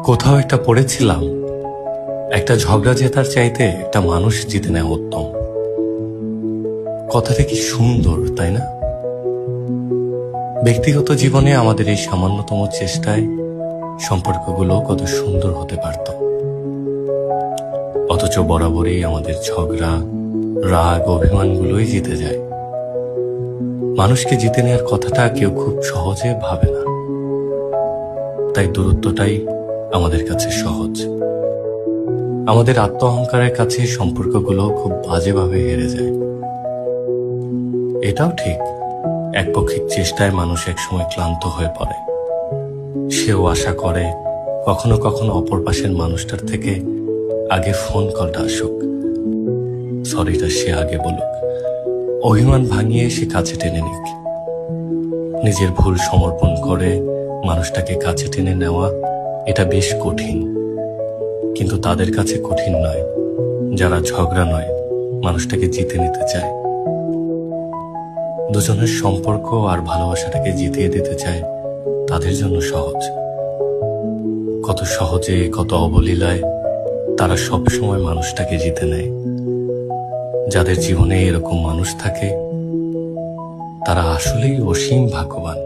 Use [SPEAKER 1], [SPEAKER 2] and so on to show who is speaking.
[SPEAKER 1] কোথাও একটা পড়েছিলাম, একটা ঝগড়া জেতার চাইতে একটা মানুষ জিতে নেওয়া উত্তম। কথাটা কি সুন্দর, তাই না? ব্যক্তিগত জীবনে আমাদের এই সামান্যতম চেষ্টায় সম্পর্কগুলো কত সুন্দর হতে পারত। অথচ বরাবরই আমাদের ঝগড়া, রাগ, অভিমানগুলোই জিতে যায়। মানুষকে জিতে নেওয়ার কথাটা কেউ খুব সহজে ভাবে না, তাই দূরত্বটাই আমাদের কাছে সহজ। আমাদের আত্ম অহংকারের কাছে সম্পর্কগুলো খুব বাজেভাবে হেরে যায়। এটাও ঠিক, একপক্ষিক চেষ্টায় মানুষ একসময় ক্লান্ত হয়ে পড়ে। সেও আশা করে কখনো কখনো অপর পাশের মানুষটার থেকে আগে ফোন কলটা আসুক, সরিটা সে আগে বলুক, অভিমান ভাঙিয়ে সে কাছে টেনে নিক। নিজের ভুল সমর্পণ করে মানুষটাকে কাছে টেনে নেওয়া এটা বেশ কঠিন, কিন্তু তাদের কাছে কঠিন নয় যারা ঝগড়া নয় মানুষটাকে জিতে নিতে চায়। দুজনের সম্পর্ক আর ভালোবাসাটাকে জিতিয়ে দিতে চায়, তাদের জন্য সহজ। কত সহজে, কত অবলীলায় তারা সব সময় মানুষটাকে জিতে নেয়। যাদের জীবনে এরকম মানুষ থাকে তারা আসলেই অসীম ভাগ্যবান।